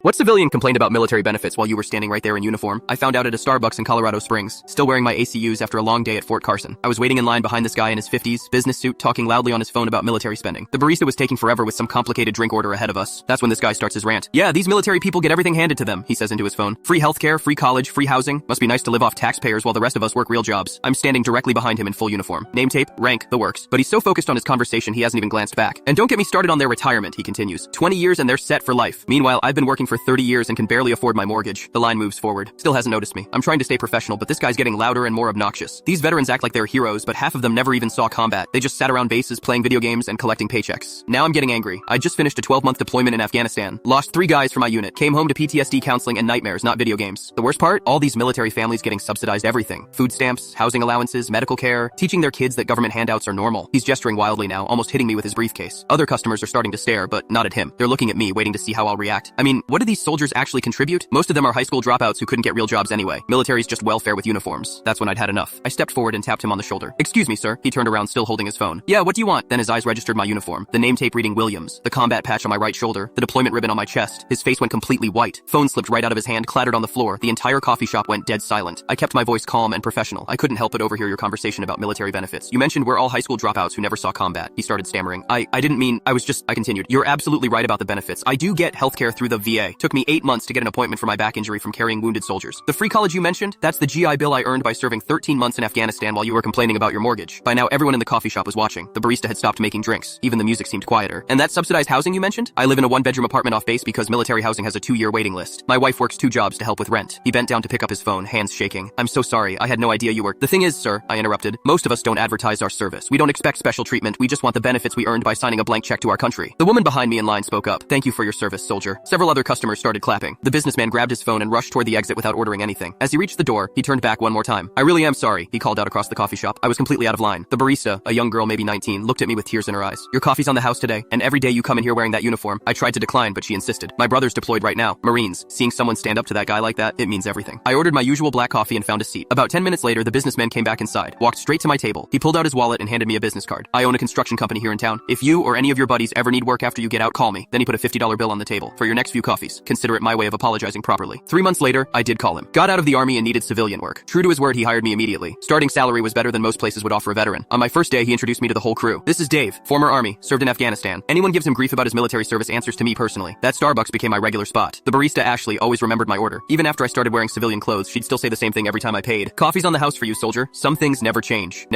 What civilian complained about military benefits while you were standing right there in uniform? I found out at a Starbucks in Colorado Springs, still wearing my ACUs after a long day at Fort Carson. I was waiting in line behind this guy in his 50s, business suit, talking loudly on his phone about military spending. The barista was taking forever with some complicated drink order ahead of us. That's when this guy starts his rant. Yeah, these military people get everything handed to them, he says into his phone. Free healthcare, free college, free housing. Must be nice to live off taxpayers while the rest of us work real jobs. I'm standing directly behind him in full uniform. Name tape, rank, the works. But he's so focused on his conversation he hasn't even glanced back. And don't get me started on their retirement, he continues. 20 years and they're set for life. Meanwhile, I've been working for 30 years and can barely afford my mortgage. The line moves forward. Still hasn't noticed me. I'm trying to stay professional, but this guy's getting louder and more obnoxious. These veterans act like they're heroes, but half of them never even saw combat. They just sat around bases playing video games and collecting paychecks. Now I'm getting angry. I just finished a 12-month deployment in Afghanistan. Lost 3 guys from my unit. Came home to PTSD counseling and nightmares, not video games. The worst part? All these military families getting subsidized everything. Food stamps, housing allowances, medical care, teaching their kids that government handouts are normal. He's gesturing wildly now, almost hitting me with his briefcase. Other customers are starting to stare, but not at him. They're looking at me, waiting to see how I'll react. I mean, what do these soldiers actually contribute? Most of them are high school dropouts who couldn't get real jobs anyway. Military's just welfare with uniforms. That's when I'd had enough. I stepped forward and tapped him on the shoulder. Excuse me, sir. He turned around, still holding his phone. Yeah, what do you want? Then his eyes registered my uniform. The name tape reading Williams. The combat patch on my right shoulder. The deployment ribbon on my chest. His face went completely white. Phone slipped right out of his hand, clattered on the floor. The entire coffee shop went dead silent. I kept my voice calm and professional. I couldn't help but overhear your conversation about military benefits. You mentioned we're all high school dropouts who never saw combat. He started stammering. I didn't mean, I continued. You're absolutely right about the benefits. I do get healthcare through the VA. Took me 8 months to get an appointment for my back injury from carrying wounded soldiers. The free college you mentioned? That's the GI Bill I earned by serving 13 months in Afghanistan while you were complaining about your mortgage. By now, everyone in the coffee shop was watching. The barista had stopped making drinks. Even the music seemed quieter. And that subsidized housing you mentioned? I live in a 1-bedroom apartment off base because military housing has a 2-year waiting list. My wife works 2 jobs to help with rent. He bent down to pick up his phone, hands shaking. I'm so sorry. I had no idea you were... The thing is, sir, I interrupted, most of us don't advertise our service. We don't expect special treatment. We just want the benefits we earned by signing a blank check to our country. The woman behind me in line spoke up. Thank you for your service, soldier. Several other customers started clapping. The businessman grabbed his phone and rushed toward the exit without ordering anything. As he reached the door, he turned back one more time. I really am sorry, he called out across the coffee shop. I was completely out of line. The barista, a young girl maybe 19, looked at me with tears in her eyes. Your coffee's on the house today, and every day you come in here wearing that uniform. I tried to decline, but she insisted. My brother's deployed right now. Marines. Seeing someone stand up to that guy like that, it means everything. I ordered my usual black coffee and found a seat. About 10 minutes later, the businessman came back inside, walked straight to my table. He pulled out his wallet and handed me a business card. I own a construction company here in town. If you or any of your buddies ever need work after you get out, call me. Then he put a $50 bill on the table. For your next few coffees. Consider it my way of apologizing properly. 3 months later, I did call him. Got out of the army and needed civilian work. True to his word, he hired me immediately. Starting salary was better than most places would offer a veteran. On my first day, he introduced me to the whole crew. This is Dave, former army, served in Afghanistan. Anyone gives him grief about his military service answers to me personally. That Starbucks became my regular spot. The barista Ashley always remembered my order. Even after I started wearing civilian clothes, she'd still say the same thing every time I paid. Coffee's on the house for you, soldier. Some things never change.